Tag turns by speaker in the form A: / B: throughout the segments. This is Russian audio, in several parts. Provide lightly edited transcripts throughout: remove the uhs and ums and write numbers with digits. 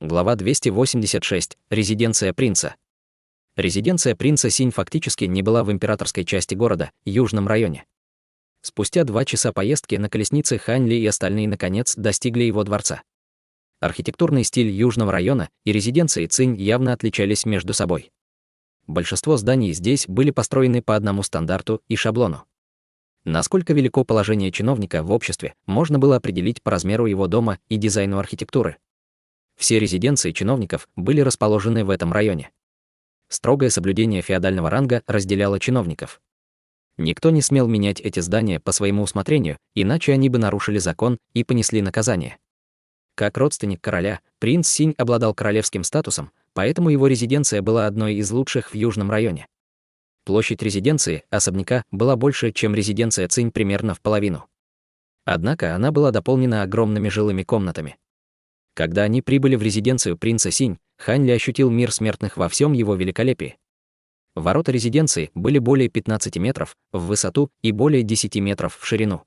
A: Глава 286. Резиденция принца. Резиденция принца Синь фактически не была в императорской части города, южном районе. Спустя 2 часа поездки на колеснице Хань Ли и остальные наконец достигли его дворца. Архитектурный стиль южного района и резиденции Цинь явно отличались между собой. Большинство зданий здесь были построены по одному стандарту и шаблону. Насколько велико положение чиновника в обществе, можно было определить по размеру его дома и дизайну архитектуры. Все резиденции чиновников были расположены в этом районе. Строгое соблюдение феодального ранга разделяло чиновников. Никто не смел менять эти здания по своему усмотрению, иначе они бы нарушили закон и понесли наказание. Как родственник короля, принц Синь обладал королевским статусом, поэтому его резиденция была одной из лучших в южном районе. Площадь резиденции особняка была больше, чем резиденция Цинь, примерно в половину. Однако она была дополнена огромными жилыми комнатами. Когда они прибыли в резиденцию принца Синь, Хань Ли ощутил мир смертных во всем его великолепии. Ворота резиденции были более 15 метров в высоту и более 10 метров в ширину.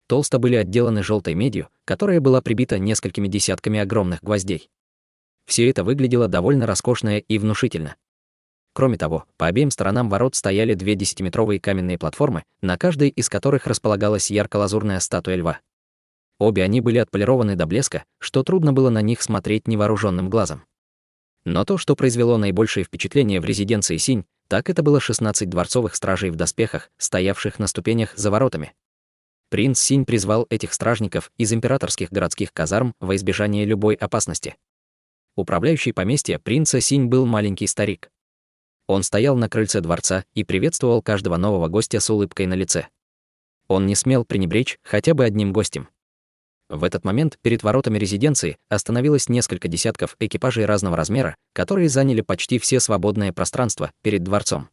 A: Толсто были отделаны желтой медью, которая была прибита несколькими десятками огромных гвоздей. Все это выглядело довольно роскошно и внушительно. Кроме того, по обеим сторонам ворот стояли 2 10-метровые каменные платформы, на каждой из которых располагалась ярко-лазурная статуя льва. Обе они были отполированы до блеска, что трудно было на них смотреть невооруженным глазом. Но то, что произвело наибольшее впечатление в резиденции Синь, так это было 16 дворцовых стражей в доспехах, стоявших на ступенях за воротами. Принц Синь призвал этих стражников из императорских городских казарм во избежание любой опасности. Управляющий поместья принца Синь был маленький старик. Он стоял на крыльце дворца и приветствовал каждого нового гостя с улыбкой на лице. Он не смел пренебречь хотя бы одним гостем. В этот момент перед воротами резиденции остановилось несколько десятков экипажей разного размера, которые заняли почти все свободное пространство перед дворцом.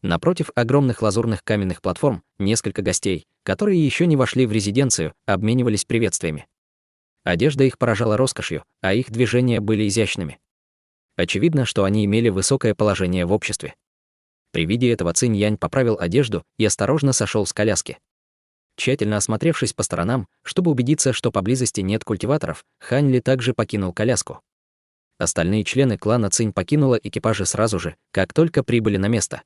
A: Напротив огромных лазурных каменных платформ несколько гостей, которые еще не вошли в резиденцию, обменивались приветствиями. Одежда их поражала роскошью, а их движения были изящными. Очевидно, что они имели высокое положение в обществе. При виде этого Цинь Янь поправил одежду и осторожно сошел с коляски. Тщательно осмотревшись по сторонам, чтобы убедиться, что поблизости нет культиваторов, Хань Ли также покинул коляску. Остальные члены клана Цинь покинули экипажи сразу же, как только прибыли на место.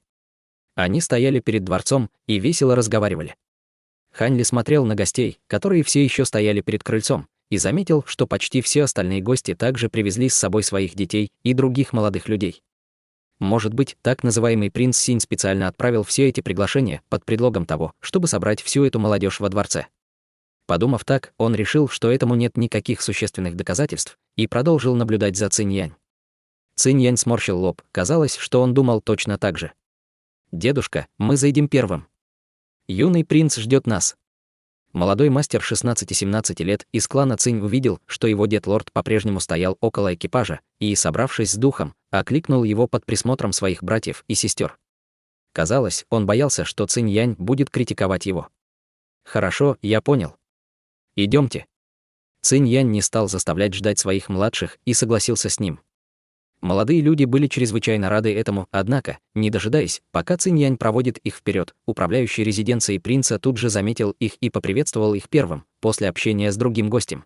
A: Они стояли перед дворцом и весело разговаривали. Хань Ли смотрел на гостей, которые все еще стояли перед крыльцом, и заметил, что почти все остальные гости также привезли с собой своих детей и других молодых людей. Может быть, так называемый принц Синь специально отправил все эти приглашения под предлогом того, чтобы собрать всю эту молодежь во дворце. Подумав так, он решил, что этому нет никаких существенных доказательств, и продолжил наблюдать за Цинь Янь. Цинь Янь сморщил лоб, казалось, что он думал точно так же. «Дедушка, мы заедем первым. Юный принц ждет нас». Молодой мастер 16-17 лет из клана Цинь увидел, что его дед-лорд по-прежнему стоял около экипажа и, собравшись с духом, окликнул его под присмотром своих братьев и сестер. Казалось, он боялся, что Цинь Янь будет критиковать его. «Хорошо, я понял. Идемте». Цинь Янь не стал заставлять ждать своих младших и согласился с ним. Молодые люди были чрезвычайно рады этому, однако, не дожидаясь, пока Цинь Янь проводит их вперед, управляющий резиденцией принца тут же заметил их и поприветствовал их первым, после общения с другим гостем.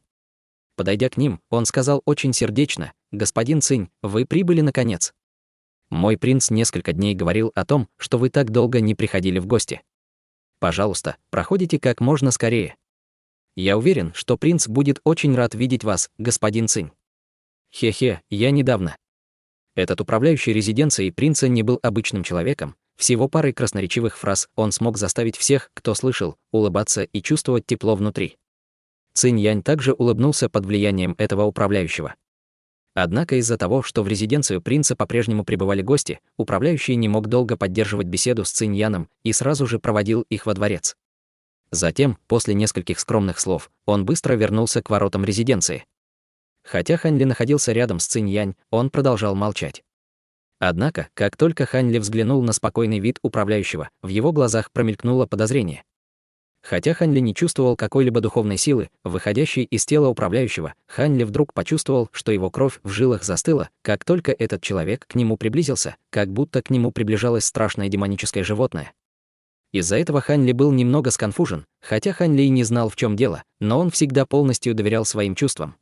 A: Подойдя к ним, он сказал очень сердечно: «Господин Цинь, вы прибыли наконец. Мой принц несколько дней говорил о том, что вы так долго не приходили в гости. Пожалуйста, проходите как можно скорее. Я уверен, что принц будет очень рад видеть вас, господин Цинь». Хе-хе, я недавно. Этот управляющий резиденцией принца не был обычным человеком. Всего парой красноречивых фраз он смог заставить всех, кто слышал, улыбаться и чувствовать тепло внутри. Цинь Янь также улыбнулся под влиянием этого управляющего. Однако из-за того, что в резиденцию принца по-прежнему прибывали гости, управляющий не мог долго поддерживать беседу с Цинь Яном и сразу же проводил их во дворец. Затем, после нескольких скромных слов, он быстро вернулся к воротам резиденции. Хотя Хань Ли находился рядом с Цинь Янь, он продолжал молчать. Однако, как только Хань Ли взглянул на спокойный вид управляющего, в его глазах промелькнуло подозрение. Хотя Хань Ли не чувствовал какой-либо духовной силы, выходящей из тела управляющего, Хань Ли вдруг почувствовал, что его кровь в жилах застыла, как только этот человек к нему приблизился, как будто к нему приближалось страшное демоническое животное. Из-за этого Хань Ли был немного сконфужен, хотя Хань Ли не знал, в чем дело, но он всегда полностью доверял своим чувствам.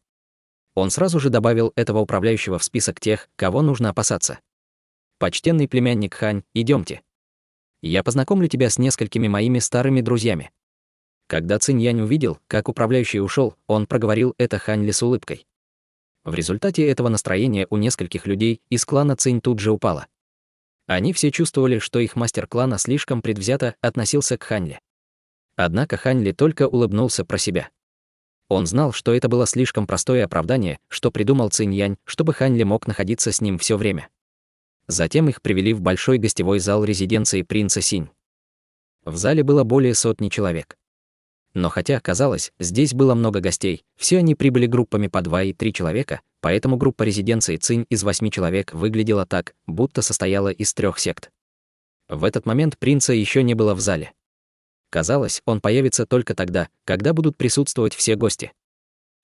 A: Он сразу же добавил этого управляющего в список тех, кого нужно опасаться. «Почтенный племянник Хань, идемте. Я познакомлю тебя с несколькими моими старыми друзьями». Когда Цинь Янь увидел, как управляющий ушел, он проговорил это Хань Ли с улыбкой. В результате этого настроение у нескольких людей из клана Цинь тут же упало. Они все чувствовали, что их мастер клана слишком предвзято относился к Хань Ли. Однако Хань Ли только улыбнулся про себя. Он знал, что это было слишком простое оправдание, что придумал Цинь Янь, чтобы Хань Ли мог находиться с ним все время. Затем их привели в большой гостевой зал резиденции принца Синь. В зале было более 100 человек. Но хотя, казалось, здесь было много гостей, все они прибыли группами по 2 и 3 человека, поэтому группа резиденции Цинь из 8 человек выглядела так, будто состояла из 3 сект. В этот момент принца еще не было в зале. Казалось, он появится только тогда, когда будут присутствовать все гости.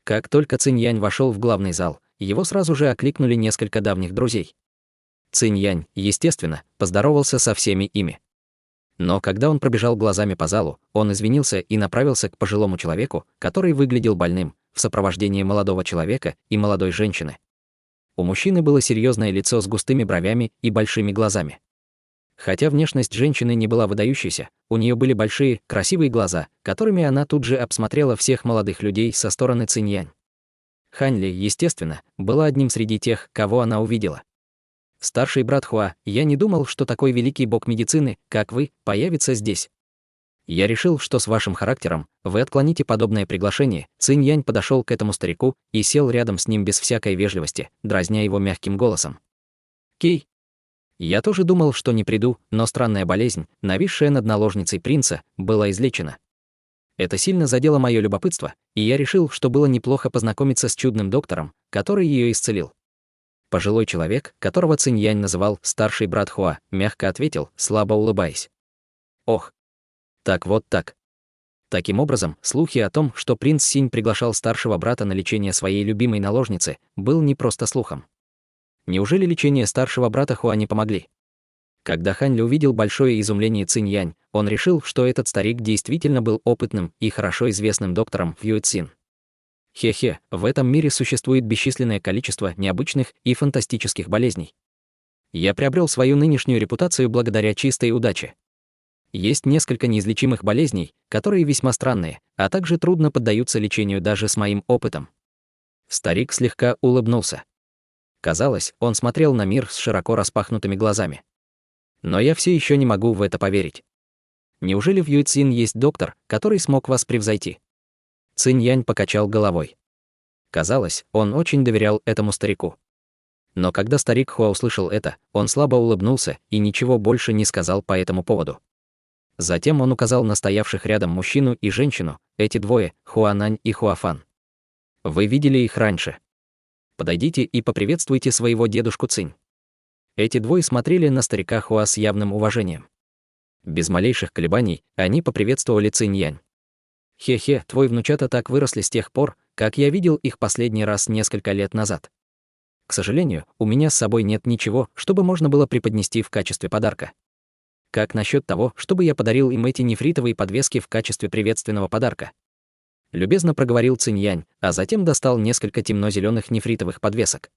A: Как только Цинь Янь вошел в главный зал, его сразу же окликнули несколько давних друзей. Цинь Янь, естественно, поздоровался со всеми ими. Но когда он пробежал глазами по залу, он извинился и направился к пожилому человеку, который выглядел больным, в сопровождении молодого человека и молодой женщины. У мужчины было серьезное лицо с густыми бровями и большими глазами. Хотя внешность женщины не была выдающейся, у нее были большие, красивые глаза, которыми она тут же обсмотрела всех молодых людей со стороны Цинь Янь. Хань Ли, естественно, была одним среди тех, кого она увидела. «Старший брат Хуа, я не думал, что такой великий бог медицины, как вы, появится здесь. Я решил, что с вашим характером вы отклоните подобное приглашение». Цинь Янь подошел к этому старику и сел рядом с ним без всякой вежливости, дразня его мягким голосом. «Кей, я тоже думал, что не приду, но странная болезнь, нависшая над наложницей принца, была излечена. Это сильно задело мое любопытство, и я решил, что было неплохо познакомиться с чудным доктором, который ее исцелил». Пожилой человек, которого Цинь Янь называл «старший брат Хуа», мягко ответил, слабо улыбаясь. «Ох, так вот так». Таким образом, слухи о том, что принц Синь приглашал старшего брата на лечение своей любимой наложницы, был не просто слухом. Неужели лечение старшего брата Хуа не помогли? Когда Хань Ли увидел большое изумление Цинь Янь, он решил, что этот старик действительно был опытным и хорошо известным доктором в Юэцин. Хе-хе, в этом мире существует бесчисленное количество необычных и фантастических болезней. Я приобрел свою нынешнюю репутацию благодаря чистой удаче. Есть несколько неизлечимых болезней, которые весьма странные, а также трудно поддаются лечению даже с моим опытом. Старик слегка улыбнулся. Казалось, он смотрел на мир с широко распахнутыми глазами. Но я все еще не могу в это поверить. Неужели в Юэцин есть доктор, который смог вас превзойти? Цинь Янь покачал головой. Казалось, он очень доверял этому старику. Но когда старик Хуа услышал это, он слабо улыбнулся и ничего больше не сказал по этому поводу. Затем он указал на стоявших рядом мужчину и женщину, эти двое, Хуанань и Хуафан. Вы видели их раньше. Подойдите и поприветствуйте своего дедушку Цинь. Эти двое смотрели на старика Хуа с явным уважением. Без малейших колебаний они поприветствовали Цинь Янь. «Хе-хе, твой внучата так выросли с тех пор, как я видел их последний раз несколько лет назад. К сожалению, у меня с собой нет ничего, чтобы можно было преподнести в качестве подарка. Как насчет того, чтобы я подарил им эти нефритовые подвески в качестве приветственного подарка?» Любезно проговорил Цинь Янь, а затем достал несколько темно-зеленых нефритовых подвесок.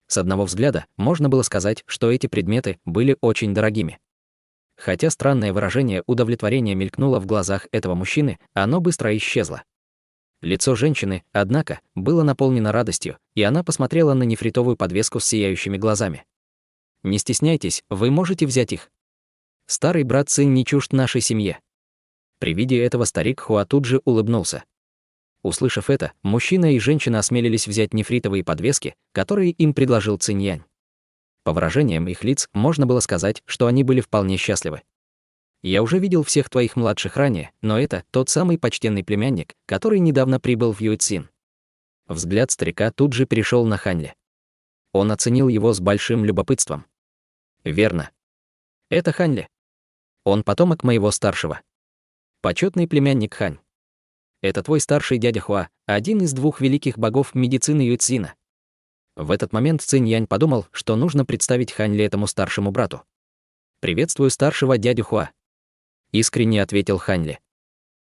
A: С одного взгляда можно было сказать, что эти предметы были очень дорогими. Хотя странное выражение удовлетворения мелькнуло в глазах этого мужчины, оно быстро исчезло. Лицо женщины, однако, было наполнено радостью, и она посмотрела на нефритовую подвеску с сияющими глазами. «Не стесняйтесь, вы можете взять их. Старый брат Цинь не чужд нашей семье». При виде этого старик Хуа тут же улыбнулся. Услышав это, мужчина и женщина осмелились взять нефритовые подвески, которые им предложил Цинь Янь. По выражениям их лиц можно было сказать, что они были вполне счастливы. «Я уже видел всех твоих младших ранее, но это тот самый почтенный племянник, который недавно прибыл в Юэцин». Взгляд старика тут же перешел на Хань Ли. Он оценил его с большим любопытством. «Верно. Это Хань Ли. Он потомок моего старшего. Почетный племянник Хань. Это твой старший дядя Хуа, один из 2 великих богов медицины Юэцина». В этот момент Цинь Янь подумал, что нужно представить Хань Ли этому старшему брату. «Приветствую старшего дядю Хуа», — искренне ответил Хань Ли.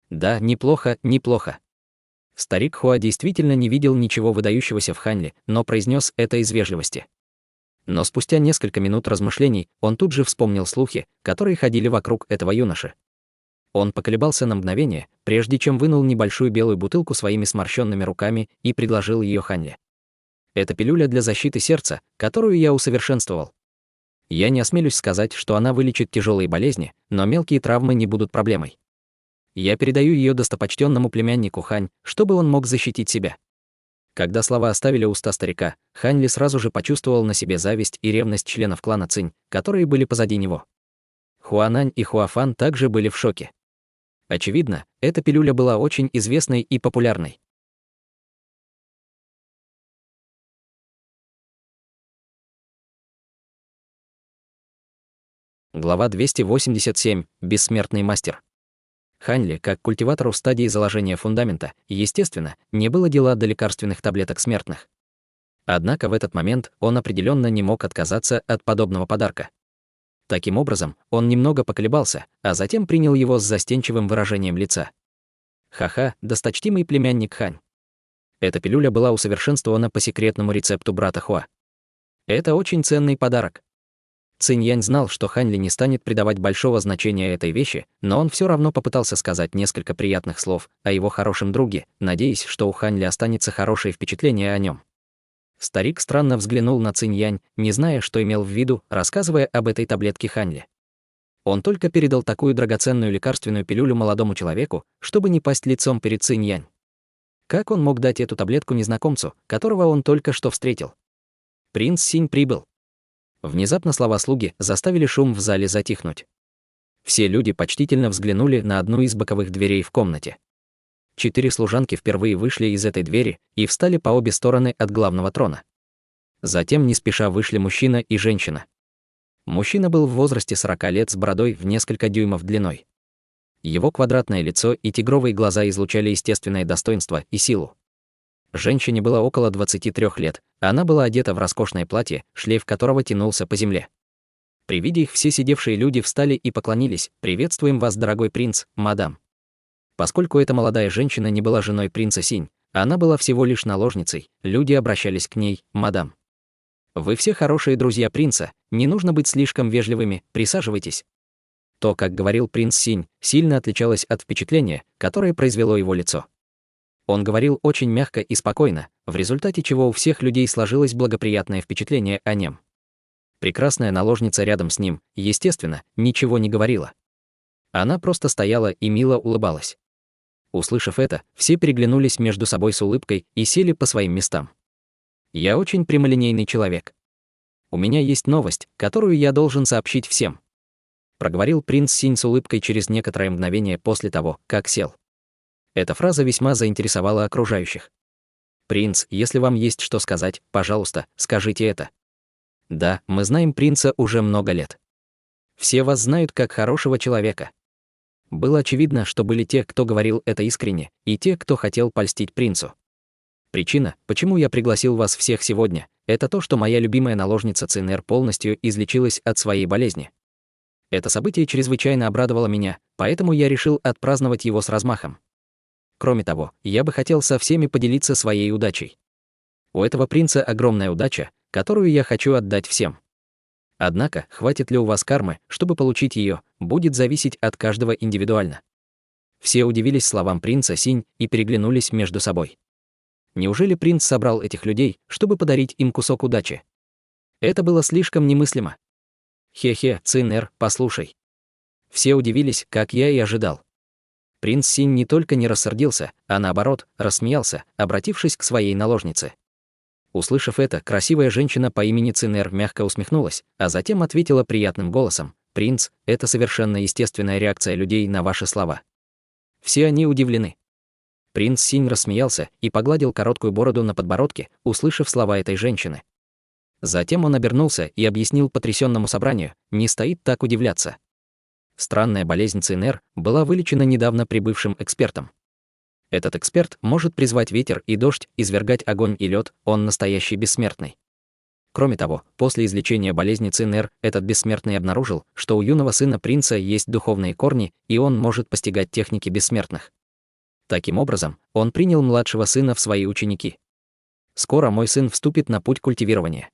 A: «Да, неплохо, неплохо. Старик Хуа действительно не видел ничего выдающегося в Ханьле, но произнес это из вежливости. Но спустя несколько минут размышлений он тут же вспомнил слухи, которые ходили вокруг этого юноши. Он поколебался на мгновение, прежде чем вынул небольшую белую бутылку своими сморщенными руками и предложил ее Ханьле. «Это пилюля для защиты сердца, которую я усовершенствовал. Я не осмелюсь сказать, что она вылечит тяжелые болезни, но мелкие травмы не будут проблемой. Я передаю ее достопочтенному племяннику Хань, чтобы он мог защитить себя». Когда слова оставили уста старика, Хань Ли сразу же почувствовал на себе зависть и ревность членов клана Цинь, которые были позади него. Хуанань и Хуафан также были в шоке. Очевидно, эта пилюля была очень известной и популярной. Глава 287. Бессмертный мастер. Хань Ли, как культиватору в стадии заложения фундамента, естественно, не было дела до лекарственных таблеток смертных. Однако в этот момент он определенно не мог отказаться от подобного подарка. Таким образом, он немного поколебался, а затем принял его с застенчивым выражением лица. «Ха-ха, досточтимый племянник Хань. Эта пилюля была усовершенствована по секретному рецепту брата Хуа. Это очень ценный подарок». Цинь-Янь знал, что Хань Ли не станет придавать большого значения этой вещи, но он все равно попытался сказать несколько приятных слов о его хорошем друге, надеясь, что у Хань Ли останется хорошее впечатление о нем. Старик странно взглянул на Цинь-Янь, не зная, что имел в виду, рассказывая об этой таблетке Хань Ли. Он только передал такую драгоценную лекарственную пилюлю молодому человеку, чтобы не пасть лицом перед Цинь-Янь. Как он мог дать эту таблетку незнакомцу, которого он только что встретил? Принц Синь прибыл. Внезапно слова слуги заставили шум в зале затихнуть. Все люди почтительно взглянули на одну из боковых дверей в комнате. 4 служанки впервые вышли из этой двери и встали по обе стороны от главного трона. Затем не спеша вышли мужчина и женщина. Мужчина был в возрасте 40 лет с бородой в несколько дюймов длиной. Его квадратное лицо и тигровые глаза излучали естественное достоинство и силу. Женщине было около 23 лет, она была одета в роскошное платье, шлейф которого тянулся по земле. При виде их все сидевшие люди встали и поклонились: «Приветствуем вас, дорогой принц, мадам». Поскольку эта молодая женщина не была женой принца Синь, она была всего лишь наложницей, люди обращались к ней: «Мадам». «Вы все хорошие друзья принца, не нужно быть слишком вежливыми, присаживайтесь». То, как говорил принц Синь, сильно отличалось от впечатления, которое произвело его лицо. Он говорил очень мягко и спокойно, в результате чего у всех людей сложилось благоприятное впечатление о нем. Прекрасная наложница рядом с ним, естественно, ничего не говорила. Она просто стояла и мило улыбалась. Услышав это, все переглянулись между собой с улыбкой и сели по своим местам. «Я очень прямолинейный человек. У меня есть новость, которую я должен сообщить всем», проговорил принц Синь с улыбкой через некоторое мгновение после того, как сел. Эта фраза весьма заинтересовала окружающих. «Принц, если вам есть что сказать, пожалуйста, скажите это». «Да, мы знаем принца уже много лет. Все вас знают как хорошего человека». Было очевидно, что были те, кто говорил это искренне, и те, кто хотел польстить принцу. «Причина, почему я пригласил вас всех сегодня, это то, что моя любимая наложница Цинэр полностью излечилась от своей болезни. Это событие чрезвычайно обрадовало меня, поэтому я решил отпраздновать его с размахом. Кроме того, я бы хотел со всеми поделиться своей удачей. У этого принца огромная удача, которую я хочу отдать всем. Однако, хватит ли у вас кармы, чтобы получить ее, будет зависеть от каждого индивидуально». Все удивились словам принца Синь и переглянулись между собой. Неужели принц собрал этих людей, чтобы подарить им кусок удачи? Это было слишком немыслимо. «Хе-хе, Цинэр, послушай». Все удивились, как я и ожидал. Принц Синь не только не рассердился, а наоборот, рассмеялся, обратившись к своей наложнице. Услышав это, красивая женщина по имени Цинэр мягко усмехнулась, а затем ответила приятным голосом: «Принц, это совершенно естественная реакция людей на ваши слова». Все они удивлены. Принц Синь рассмеялся и погладил короткую бороду на подбородке, услышав слова этой женщины. Затем он обернулся и объяснил потрясенному собранию: не стоит так удивляться. Странная болезнь Цинэр была вылечена недавно прибывшим экспертом. Этот эксперт может призвать ветер и дождь, извергать огонь и лед, он настоящий бессмертный. Кроме того, после излечения болезни Цинэр этот бессмертный обнаружил, что у юного сына принца есть духовные корни, и он может постигать техники бессмертных. Таким образом, он принял младшего сына в свои ученики. Скоро мой сын вступит на путь культивирования.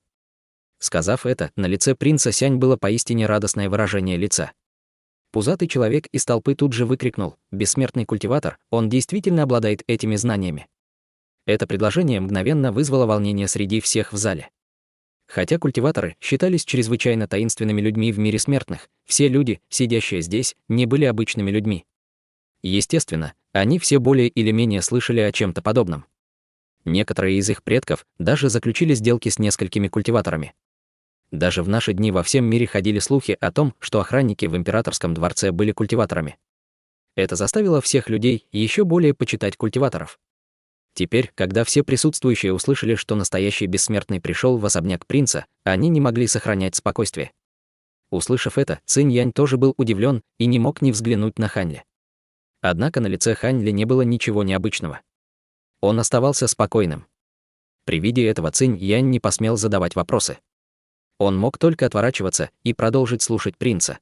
A: Сказав это, на лице принца Сянь было поистине радостное выражение лица. Пузатый человек из толпы тут же выкрикнул: «Бессмертный культиватор, он действительно обладает этими знаниями». Это предложение мгновенно вызвало волнение среди всех в зале. Хотя культиваторы считались чрезвычайно таинственными людьми в мире смертных, все люди, сидящие здесь, не были обычными людьми. Естественно, они все более или менее слышали о чем-то подобном. Некоторые из их предков даже заключили сделки с несколькими культиваторами. Даже в наши дни во всем мире ходили слухи о том, что охранники в императорском дворце были культиваторами. Это заставило всех людей еще более почитать культиваторов. Теперь, когда все присутствующие услышали, что настоящий бессмертный пришел в особняк принца, они не могли сохранять спокойствие. Услышав это, Цинь Янь тоже был удивлен и не мог не взглянуть на Хань Ли. Однако на лице Хань Ли не было ничего необычного. Он оставался спокойным. При виде этого Цинь Янь не посмел задавать вопросы. Он мог только отворачиваться и продолжить слушать принца.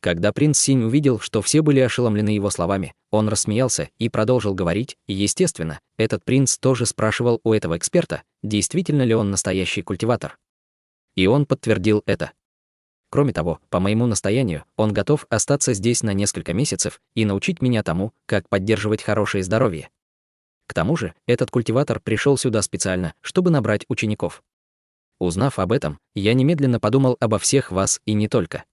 A: Когда принц Синь увидел, что все были ошеломлены его словами, он рассмеялся и продолжил говорить, и, естественно, этот принц тоже спрашивал у этого эксперта, действительно ли он настоящий культиватор. И он подтвердил это. Кроме того, по моему настоянию, он готов остаться здесь на несколько месяцев и научить меня тому, как поддерживать хорошее здоровье. К тому же, этот культиватор пришел сюда специально, чтобы набрать учеников. Узнав об этом, я немедленно подумал обо всех вас и не только.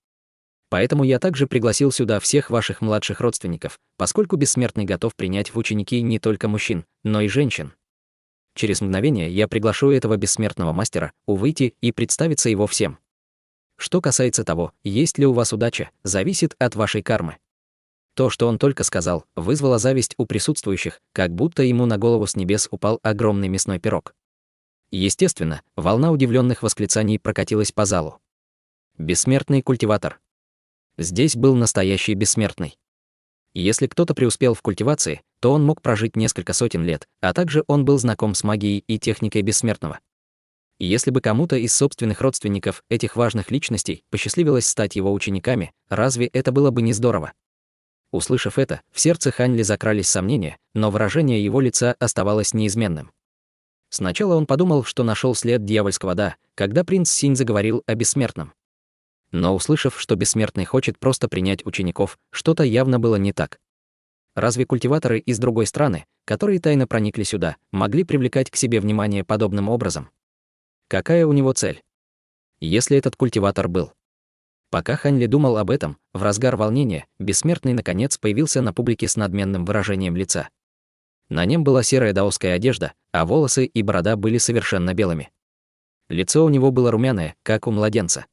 A: Поэтому я также пригласил сюда всех ваших младших родственников, поскольку бессмертный готов принять в ученики не только мужчин, но и женщин. Через мгновение я приглашу этого бессмертного мастера выйти и представиться его всем. Что касается того, есть ли у вас удача, зависит от вашей кармы. То, что он только сказал, вызвало зависть у присутствующих, как будто ему на голову с небес упал огромный мясной пирог. Естественно, волна удивленных восклицаний прокатилась по залу. Бессмертный культиватор. Здесь был настоящий бессмертный. Если кто-то преуспел в культивации, то он мог прожить несколько сотен лет, а также он был знаком с магией и техникой бессмертного. Если бы кому-то из собственных родственников этих важных личностей посчастливилось стать его учениками, разве это было бы не здорово? Услышав это, в сердце Хань Ли закрались сомнения, но выражение его лица оставалось неизменным. Сначала он подумал, что нашел след дьявольского «да», когда принц Синь заговорил о бессмертном. Но услышав, что бессмертный хочет просто принять учеников, что-то явно было не так. Разве культиваторы из другой страны, которые тайно проникли сюда, могли привлекать к себе внимание подобным образом? Какая у него цель? Если этот культиватор был? Пока Хань Ли думал об этом, в разгар волнения, бессмертный наконец появился на публике с надменным выражением лица. На нем была серая даосская одежда, а волосы и борода были совершенно белыми. Лицо у него было румяное, как у младенца.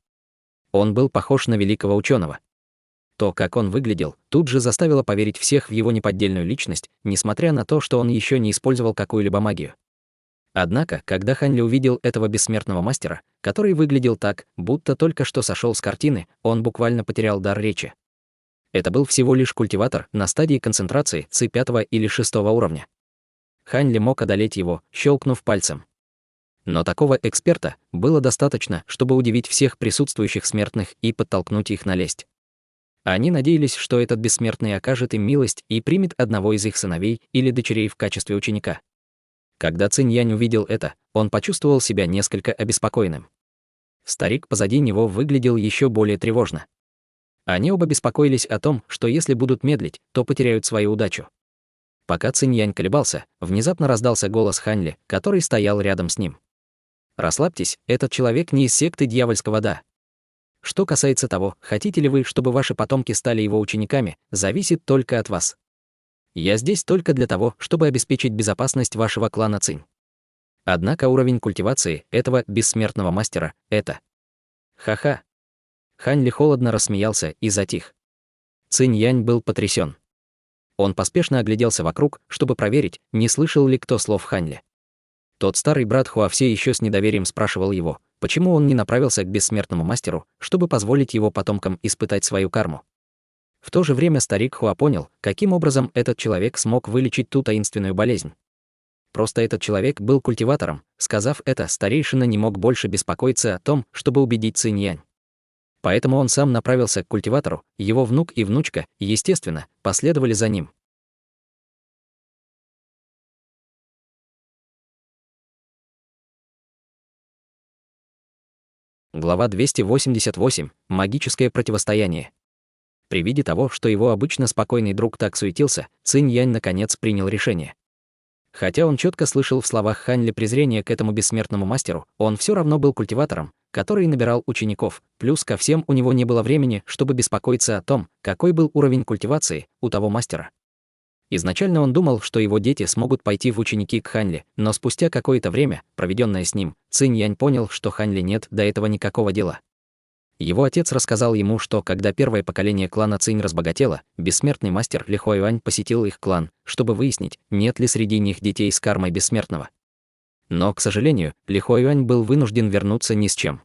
A: Он был похож на великого ученого. То, как он выглядел, тут же заставило поверить всех в его неподдельную личность, несмотря на то, что он еще не использовал какую-либо магию. Однако, когда Хань Ли увидел этого бессмертного мастера, который выглядел так, будто только что сошел с картины, он буквально потерял дар речи. Это был всего лишь культиватор на стадии концентрации Ци 5 или 6 уровня. Хань Ли мог одолеть его, щелкнув пальцем. Но такого эксперта было достаточно, чтобы удивить всех присутствующих смертных и подтолкнуть их на лесть. Они надеялись, что этот бессмертный окажет им милость и примет одного из их сыновей или дочерей в качестве ученика. Когда Цинь Янь увидел это, он почувствовал себя несколько обеспокоенным. Старик позади него выглядел еще более тревожно. Они оба беспокоились о том, что если будут медлить, то потеряют свою удачу. Пока Цинь Янь колебался, внезапно раздался голос Хань Ли, который стоял рядом с ним. «Расслабьтесь, этот человек не из секты дьявольского «да». Что касается того, хотите ли вы, чтобы ваши потомки стали его учениками, зависит только от вас. Я здесь только для того, чтобы обеспечить безопасность вашего клана Цинь». Однако уровень культивации этого бессмертного мастера — это... Ха-ха. Хань Ли холодно рассмеялся и затих. Цинь Янь был потрясен. Он поспешно огляделся вокруг, чтобы проверить, не слышал ли кто слов Хань Ли. Тот старый брат Хуа все еще с недоверием спрашивал его, почему он не направился к бессмертному мастеру, чтобы позволить его потомкам испытать свою карму. В то же время старик Хуа понял, каким образом этот человек смог вылечить ту таинственную болезнь. Просто этот человек был культиватором. Сказав это, старейшина не мог больше беспокоиться о том, чтобы убедить Цинь Янь. Поэтому он сам направился к культиватору, его внук и внучка, естественно, последовали за ним. Глава 288. Магическое противостояние. При виде того, что его обычно спокойный друг так суетился, Цинь Янь наконец принял решение. Хотя он четко слышал в словах Хань Ли презрение к этому бессмертному мастеру, он все равно был культиватором, который набирал учеников, плюс ко всем у него не было времени, чтобы беспокоиться о том, какой был уровень культивации у того мастера. Изначально он думал, что его дети смогут пойти в ученики к Хань Ли, но спустя какое-то время, проведенное с ним, Цинь Янь понял, что Хань Ли нет до этого никакого дела. Его отец рассказал ему, что когда первое поколение клана Цинь разбогатело, бессмертный мастер Ли Хуаюань посетил их клан, чтобы выяснить, нет ли среди них детей с кармой бессмертного. Но, к сожалению, Ли Хуаюань был вынужден вернуться ни с чем.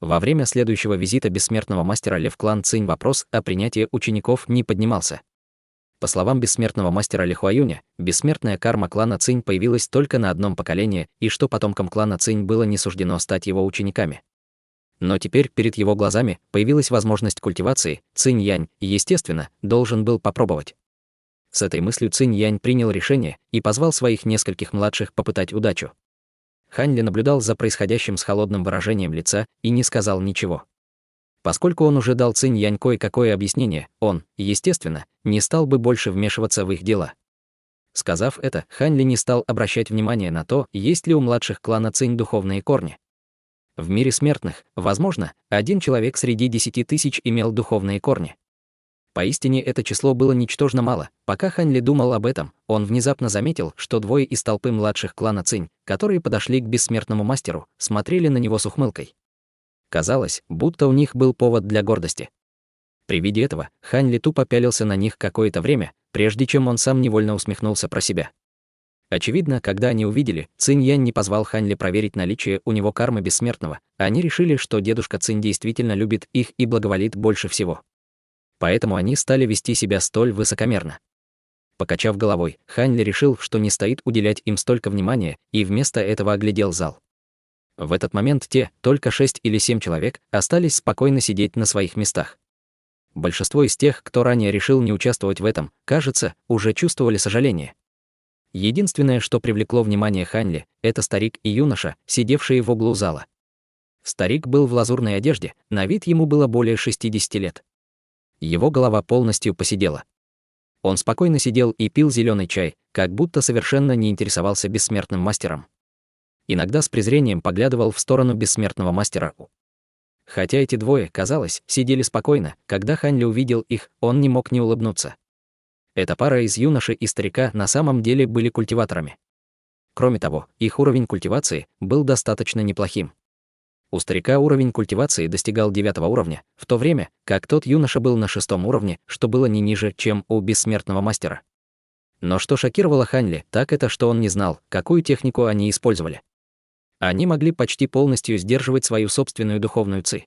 A: Во время следующего визита бессмертного мастера Ли в клан Цинь вопрос о принятии учеников не поднимался. По словам бессмертного мастера Ли Хуаюня, бессмертная карма клана Цинь появилась только на одном поколении, и что потомкам клана Цинь было не суждено стать его учениками. Но теперь перед его глазами появилась возможность культивации, Цинь Янь, естественно, должен был попробовать. С этой мыслью Цинь Янь принял решение и позвал своих нескольких младших попытать удачу. Хань Ли наблюдал за происходящим с холодным выражением лица и не сказал ничего. Поскольку он уже дал Цинь Янь кое-какое объяснение, он, естественно, не стал бы больше вмешиваться в их дела. Сказав это, Хань Ли не стал обращать внимания на то, есть ли у младших клана Цинь духовные корни. В мире смертных, возможно, один человек среди 10 тысяч имел духовные корни. Поистине это число было ничтожно мало. Пока Хань Ли думал об этом, он внезапно заметил, что двое из толпы младших клана Цинь, которые подошли к бессмертному мастеру, смотрели на него с ухмылкой. Казалось, будто у них был повод для гордости. При виде этого Хань Ли тупо пялился на них какое-то время, прежде чем он сам невольно усмехнулся про себя. Очевидно, когда они увидели, Цинь Янь не позвал Хань Ли проверить наличие у него кармы бессмертного, они решили, что дедушка Цинь действительно любит их и благоволит больше всего. Поэтому они стали вести себя столь высокомерно. Покачав головой, Хань Ли решил, что не стоит уделять им столько внимания, и вместо этого оглядел зал. В этот момент только 6 или 7 человек, остались спокойно сидеть на своих местах. Большинство из тех, кто ранее решил не участвовать в этом, кажется, уже чувствовали сожаление. Единственное, что привлекло внимание Хань Ли, это старик и юноша, сидевшие в углу зала. Старик был в лазурной одежде, на вид ему было более 60 лет. Его голова полностью поседела. Он спокойно сидел и пил зеленый чай, как будто совершенно не интересовался бессмертным мастером. Иногда с презрением поглядывал в сторону бессмертного мастера. Хотя эти двое, казалось, сидели спокойно, когда Хань Ли увидел их, он не мог не улыбнуться. Эта пара из юноши и старика на самом деле были культиваторами. Кроме того, их уровень культивации был достаточно неплохим. У старика уровень культивации достигал 9 уровня, в то время как тот юноша был на 6 уровне, что было не ниже, чем у бессмертного мастера. Но что шокировало Хань Ли, так это, что он не знал, какую технику они использовали. Они могли почти полностью сдерживать свою собственную духовную ци.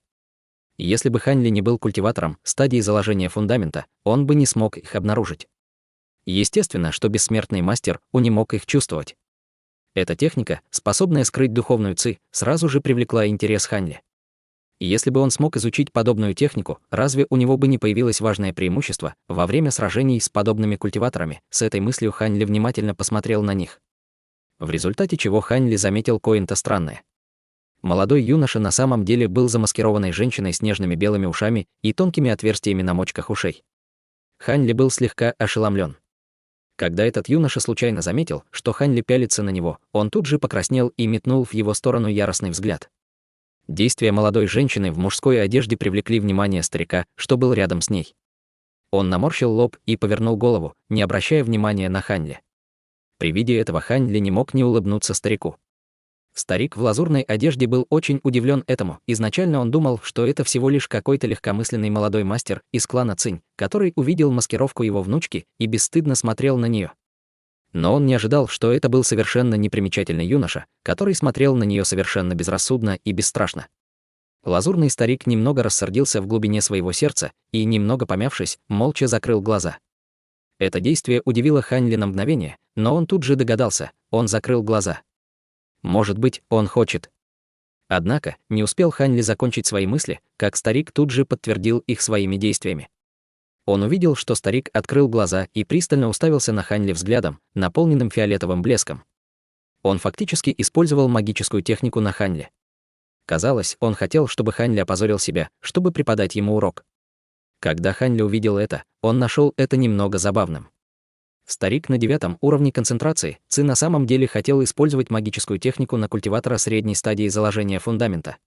A: Если бы Хань Ли не был культиватором стадии заложения фундамента, он бы не смог их обнаружить. Естественно, что бессмертный мастер не мог их чувствовать. Эта техника, способная скрыть духовную ци, сразу же привлекла интерес Хань Ли. Если бы он смог изучить подобную технику, разве у него бы не появилось важное преимущество во время сражений с подобными культиваторами? С этой мыслью Хань Ли внимательно посмотрел на них. В результате чего Хань Ли заметил кое-то странное. Молодой юноша на самом деле был замаскированной женщиной с нежными белыми ушами и тонкими отверстиями на мочках ушей. Хань Ли был слегка ошеломлен. Когда этот юноша случайно заметил, что Хань Ли пялится на него, он тут же покраснел и метнул в его сторону яростный взгляд. Действия молодой женщины в мужской одежде привлекли внимание старика, что был рядом с ней. Он наморщил лоб и повернул голову, не обращая внимания на Хань Ли. При виде этого Хань Ли не мог не улыбнуться старику. Старик в лазурной одежде был очень удивлен этому. Изначально он думал, что это всего лишь какой-то легкомысленный молодой мастер из клана Цинь, который увидел маскировку его внучки и бесстыдно смотрел на нее. Но он не ожидал, что это был совершенно непримечательный юноша, который смотрел на нее совершенно безрассудно и бесстрашно. Лазурный старик немного рассердился в глубине своего сердца и, немного помявшись, молча закрыл глаза. Это действие удивило Хань Ли на мгновение, но он тут же догадался, он закрыл глаза. Может быть, он хочет. Однако, не успел Хань Ли закончить свои мысли, как старик тут же подтвердил их своими действиями. Он увидел, что старик открыл глаза и пристально уставился на Хань Ли взглядом, наполненным фиолетовым блеском. Он фактически использовал магическую технику на Хань Ли. Казалось, он хотел, чтобы Ханьли опозорил себя, чтобы преподать ему урок. Когда Ханьли увидел это, он нашел это немного забавным. Старик на 9 уровне концентрации, Ци на самом деле хотел использовать магическую технику на культиватора средней стадии заложения фундамента.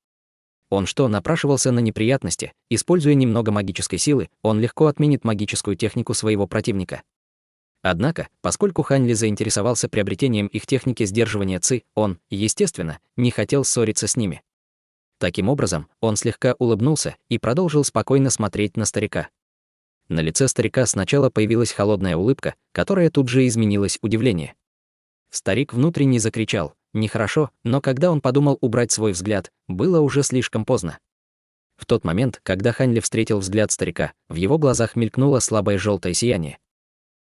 A: Он что, напрашивался на неприятности? Используя немного магической силы, он легко отменит магическую технику своего противника. Однако, поскольку Ханьли заинтересовался приобретением их техники сдерживания Ци, он, естественно, не хотел ссориться с ними. Таким образом, он слегка улыбнулся и продолжил спокойно смотреть на старика. На лице старика сначала появилась холодная улыбка, которая тут же изменилась удивление. Старик внутренне закричал «нехорошо», но когда он подумал убрать свой взгляд, было уже слишком поздно. В тот момент, когда Ханьли встретил взгляд старика, в его глазах мелькнуло слабое желтое сияние.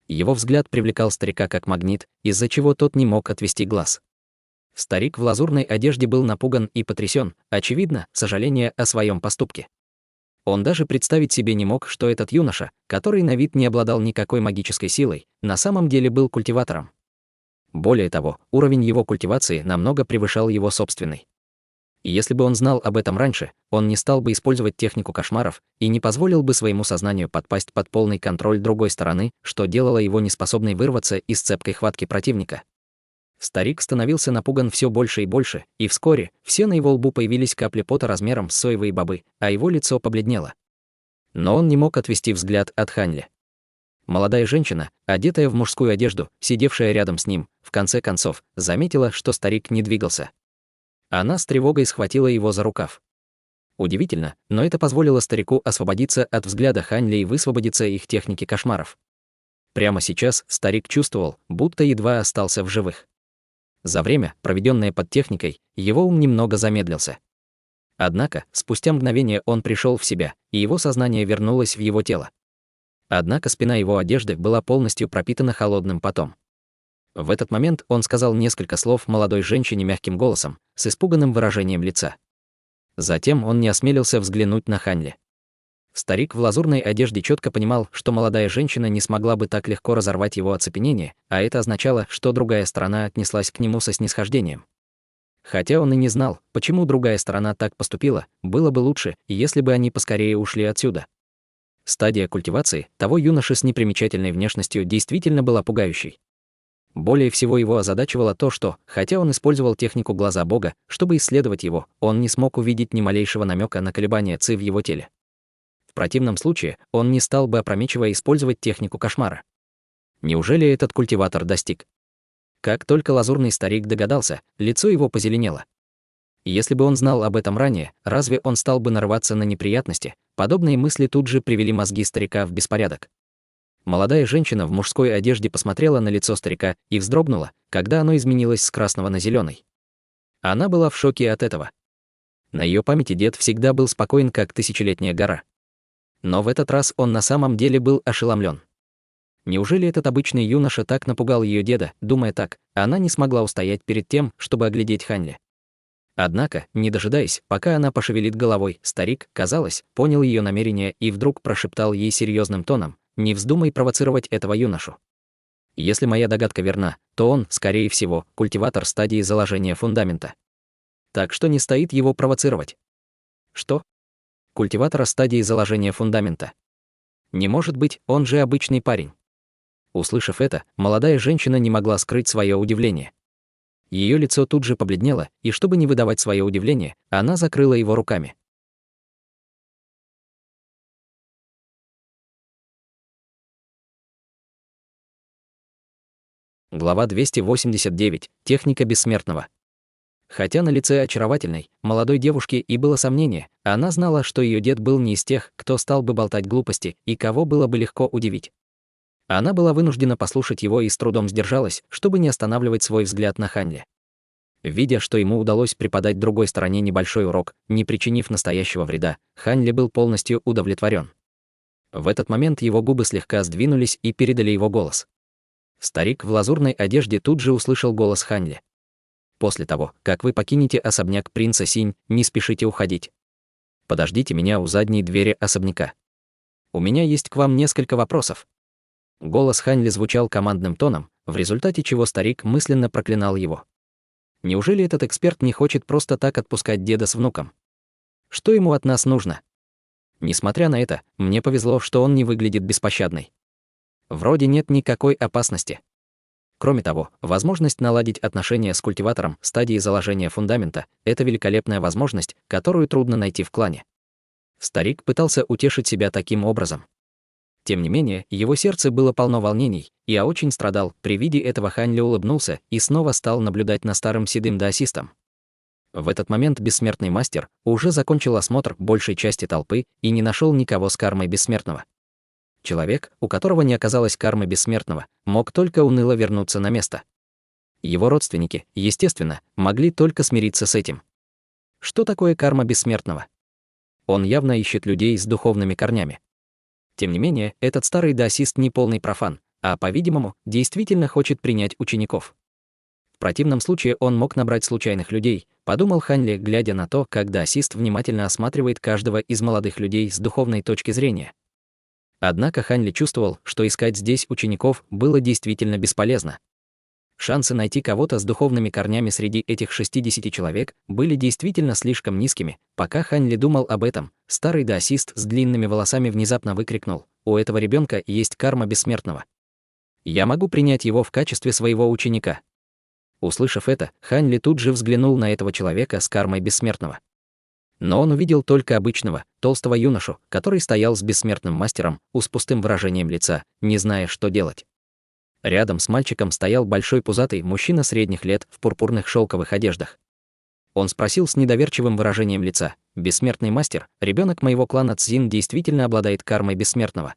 A: Его взгляд привлекал старика как магнит, из-за чего тот не мог отвести глаз. Старик в лазурной одежде был напуган и потрясен, очевидно, сожаление о своем поступке. Он даже представить себе не мог, что этот юноша, который на вид не обладал никакой магической силой, на самом деле был культиватором. Более того, уровень его культивации намного превышал его собственный. И если бы он знал об этом раньше, он не стал бы использовать технику кошмаров и не позволил бы своему сознанию подпасть под полный контроль другой стороны, что делало его неспособной вырваться из цепкой хватки противника. Старик становился напуган все больше и больше, и вскоре все на его лбу появились капли пота размером с соевые бобы, а его лицо побледнело. Но он не мог отвести взгляд от Ханьли. Молодая женщина, одетая в мужскую одежду, сидевшая рядом с ним, в конце концов, заметила, что старик не двигался. Она с тревогой схватила его за рукав. Удивительно, но это позволило старику освободиться от взгляда Ханьли и высвободиться их техники кошмаров. Прямо сейчас старик чувствовал, будто едва остался в живых. За время, проведенное под техникой, его ум немного замедлился. Однако, спустя мгновение он пришел в себя, и его сознание вернулось в его тело. Однако спина его одежды была полностью пропитана холодным потом. В этот момент он сказал несколько слов молодой женщине мягким голосом, с испуганным выражением лица. Затем он не осмелился взглянуть на Ханьли. Старик в лазурной одежде четко понимал, что молодая женщина не смогла бы так легко разорвать его оцепенение, а это означало, что другая сторона отнеслась к нему со снисхождением. Хотя он и не знал, почему другая сторона так поступила, было бы лучше, если бы они поскорее ушли отсюда. Стадия культивации того юноши с непримечательной внешностью действительно была пугающей. Более всего его озадачивало то, что, хотя он использовал технику глаза Бога, чтобы исследовать его, он не смог увидеть ни малейшего намека на колебания Ци в его теле. В противном случае он не стал бы опрометчиво использовать технику кошмара. Неужели этот культиватор достиг? Как только лазурный старик догадался, лицо его позеленело. Если бы он знал об этом ранее, разве он стал бы нарываться на неприятности? Подобные мысли тут же привели мозги старика в беспорядок. Молодая женщина в мужской одежде посмотрела на лицо старика и вздрогнула, когда оно изменилось с красного на зеленый. Она была в шоке от этого. На ее памяти дед всегда был спокоен, как тысячелетняя гора. Но в этот раз он на самом деле был ошеломлен. Неужели этот обычный юноша так напугал ее деда? Думая так, она не смогла устоять перед тем, чтобы оглядеть Ханьли. Однако, не дожидаясь, пока она пошевелит головой, старик, казалось, понял ее намерение и вдруг прошептал ей серьезным тоном: «Не вздумай провоцировать этого юношу. Если моя догадка верна, то он, скорее всего, культиватор стадии заложения фундамента. Так что не стоит его провоцировать». Что? Культиватора стадии заложения фундамента? Не может быть, он же обычный парень. Услышав это, молодая женщина не могла скрыть свое удивление. Ее лицо тут же побледнело, и чтобы не выдавать свое удивление, она закрыла его руками. Глава 289. Техника бессмертного. Хотя на лице очаровательной, молодой девушки и было сомнение, она знала, что ее дед был не из тех, кто стал бы болтать глупости и кого было бы легко удивить. Она была вынуждена послушать его и с трудом сдержалась, чтобы не останавливать свой взгляд на Ханьли. Видя, что ему удалось преподать другой стороне небольшой урок, не причинив настоящего вреда, Ханьли был полностью удовлетворен. В этот момент его губы слегка сдвинулись и передали его голос. Старик в лазурной одежде тут же услышал голос Ханьли. «После того, как вы покинете особняк принца Синь, не спешите уходить. Подождите меня у задней двери особняка. У меня есть к вам несколько вопросов». Голос Ханьли звучал командным тоном, в результате чего старик мысленно проклинал его. Неужели этот эксперт не хочет просто так отпускать деда с внуком? Что ему от нас нужно? Несмотря на это, мне повезло, что он не выглядит беспощадной. Вроде нет никакой опасности. Кроме того, возможность наладить отношения с культиватором в стадии заложения фундамента – это великолепная возможность, которую трудно найти в клане. Старик пытался утешить себя таким образом. Тем не менее, его сердце было полно волнений, и я очень страдал. При виде этого Хань Ли улыбнулся и снова стал наблюдать на старым седым даосистом. В этот момент бессмертный мастер уже закончил осмотр большей части толпы и не нашел никого с кармой бессмертного. Человек, у которого не оказалось кармы бессмертного, мог только уныло вернуться на место. Его родственники, естественно, могли только смириться с этим. Что такое карма бессмертного? Он явно ищет людей с духовными корнями. Тем не менее, этот старый даосист не полный профан, а, по-видимому, действительно хочет принять учеников. В противном случае он мог набрать случайных людей, подумал Хань Ли, глядя на то, как даосист внимательно осматривает каждого из молодых людей с духовной точки зрения. Однако Хань Ли чувствовал, что искать здесь учеников было действительно бесполезно. Шансы найти кого-то с духовными корнями среди этих 60 человек были действительно слишком низкими. Пока Хань Ли думал об этом, старый даосист с длинными волосами внезапно выкрикнул: «У этого ребенка есть карма бессмертного. Я могу принять его в качестве своего ученика». Услышав это, Хань Ли тут же взглянул на этого человека с кармой бессмертного. Но он увидел только обычного, толстого юношу, который стоял с бессмертным мастером, с пустым выражением лица, не зная, что делать. Рядом с мальчиком стоял большой пузатый мужчина средних лет в пурпурных шелковых одеждах. Он спросил с недоверчивым выражением лица: «Бессмертный мастер, ребенок моего клана Цзин действительно обладает кармой бессмертного?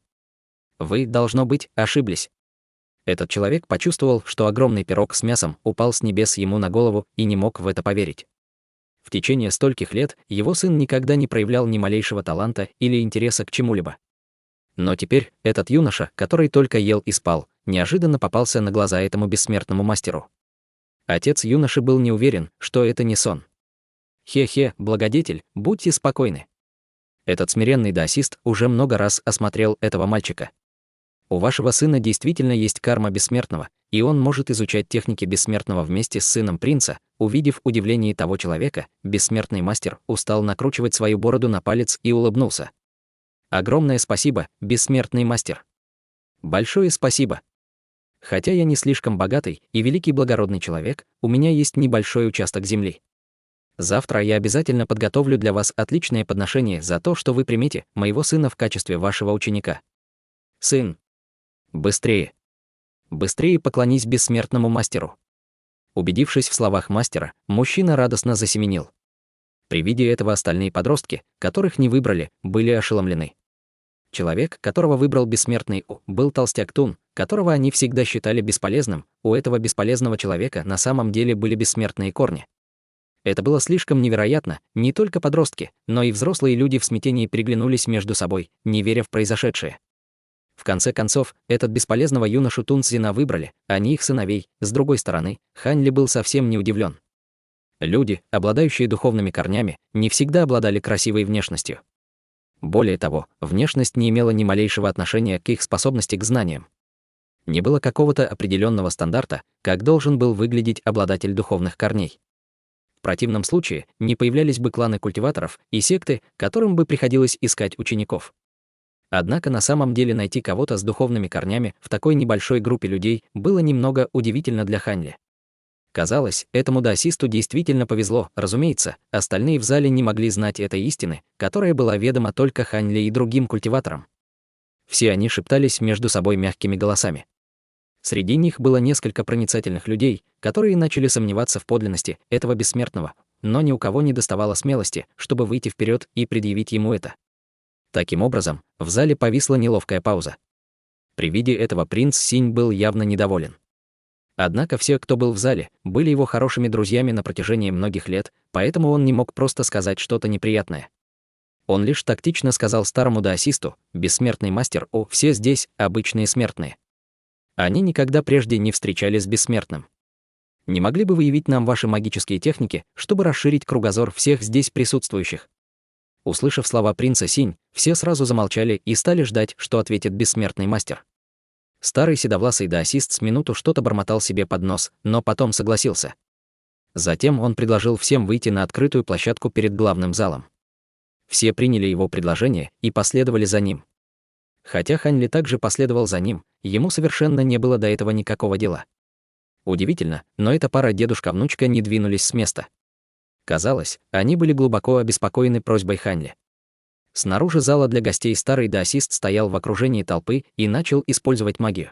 A: Вы, должно быть, ошиблись». Этот человек почувствовал, что огромный пирог с мясом упал с небес ему на голову и не мог в это поверить. В течение стольких лет его сын никогда не проявлял ни малейшего таланта или интереса к чему-либо. Но теперь этот юноша, который только ел и спал, неожиданно попался на глаза этому бессмертному мастеру. Отец юноши был не уверен, что это не сон. «Хе-хе, благодетель, будьте спокойны». Этот смиренный даосист уже много раз осмотрел этого мальчика. У вашего сына действительно есть карма бессмертного, и он может изучать техники бессмертного вместе с сыном принца. Увидев удивление того человека, бессмертный мастер устал накручивать свою бороду на палец и улыбнулся. «Огромное спасибо, бессмертный мастер. Большое спасибо. Хотя я не слишком богатый и великий благородный человек, у меня есть небольшой участок земли. Завтра я обязательно подготовлю для вас отличное подношение за то, что вы примете моего сына в качестве вашего ученика. Сын, быстрее. Быстрее поклонись бессмертному мастеру». Убедившись в словах мастера, мужчина радостно засеменил. При виде этого остальные подростки, которых не выбрали, были ошеломлены. Человек, которого выбрал бессмертный был толстяк Тун, которого они всегда считали бесполезным. У этого бесполезного человека на самом деле были бессмертные корни. Это было слишком невероятно. Не только подростки, но и взрослые люди в смятении переглянулись между собой, не веря в произошедшее. В конце концов, этот бесполезного юношу Тун Цзина выбрали, а не их сыновей. С другой стороны, Хань Ли был совсем не удивлен. Люди, обладающие духовными корнями, не всегда обладали красивой внешностью. Более того, внешность не имела ни малейшего отношения к их способности к знаниям. Не было какого-то определенного стандарта, как должен был выглядеть обладатель духовных корней. В противном случае не появлялись бы кланы культиваторов и секты, которым бы приходилось искать учеников. Однако на самом деле найти кого-то с духовными корнями в такой небольшой группе людей было немного удивительно для Хань Ли. Казалось, этому даосисту действительно повезло. Разумеется, остальные в зале не могли знать этой истины, которая была ведома только Хань Ли и другим культиваторам. Все они шептались между собой мягкими голосами. Среди них было несколько проницательных людей, которые начали сомневаться в подлинности этого бессмертного, но ни у кого не доставало смелости, чтобы выйти вперед и предъявить ему это. Таким образом, в зале повисла неловкая пауза. При виде этого принц Синь был явно недоволен. Однако все, кто был в зале, были его хорошими друзьями на протяжении многих лет, поэтому он не мог просто сказать что-то неприятное. Он лишь тактично сказал старому даосисту: «Бессмертный мастер, все здесь обычные смертные. Они никогда прежде не встречались с бессмертным. Не могли бы вы явить нам ваши магические техники, чтобы расширить кругозор всех здесь присутствующих?» Услышав слова принца Синь, все сразу замолчали и стали ждать, что ответит бессмертный мастер. Старый седовласый даосист с минуту что-то бормотал себе под нос, но потом согласился. Затем он предложил всем выйти на открытую площадку перед главным залом. Все приняли его предложение и последовали за ним. Хотя Хань Ли также последовал за ним, ему совершенно не было до этого никакого дела. Удивительно, но эта пара дедушка-внучка не двинулись с места. Казалось, они были глубоко обеспокоены просьбой Хань Ли. Снаружи зала для гостей старый даосист стоял в окружении толпы и начал использовать магию.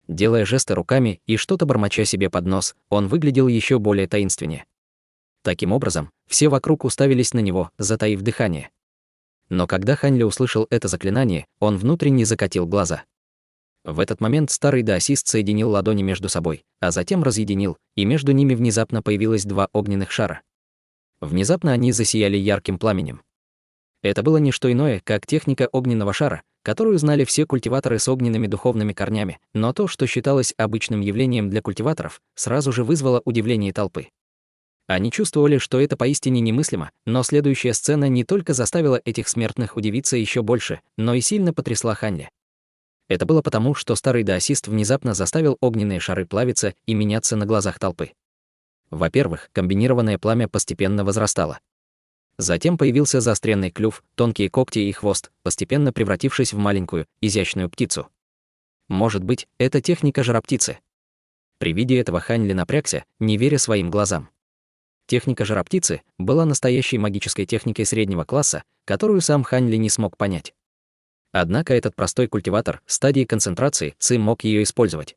A: Делая жесты руками и что-то бормоча себе под нос, он выглядел еще более таинственнее. Таким образом, все вокруг уставились на него, затаив дыхание. Но когда Хань Ли услышал это заклинание, он внутренне закатил глаза. В этот момент старый даосист соединил ладони между собой, а затем разъединил, и между ними внезапно появилось два огненных шара. Внезапно они засияли ярким пламенем. Это было не что иное, как техника огненного шара, которую знали все культиваторы с огненными духовными корнями, но то, что считалось обычным явлением для культиваторов, сразу же вызвало удивление толпы. Они чувствовали, что это поистине немыслимо, но следующая сцена не только заставила этих смертных удивиться еще больше, но и сильно потрясла Хань Ли. Это было потому, что старый даосист внезапно заставил огненные шары плавиться и меняться на глазах толпы. Во-первых, комбинированное пламя постепенно возрастало. Затем появился заостренный клюв, тонкие когти и хвост, постепенно превратившись в маленькую, изящную птицу. Может быть, это техника жар-птицы? При виде этого Хань Ли напрягся, не веря своим глазам. Техника жар-птицы была настоящей магической техникой среднего класса, которую сам Хань Ли не смог понять. Однако этот простой культиватор стадии концентрации Ци мог ее использовать.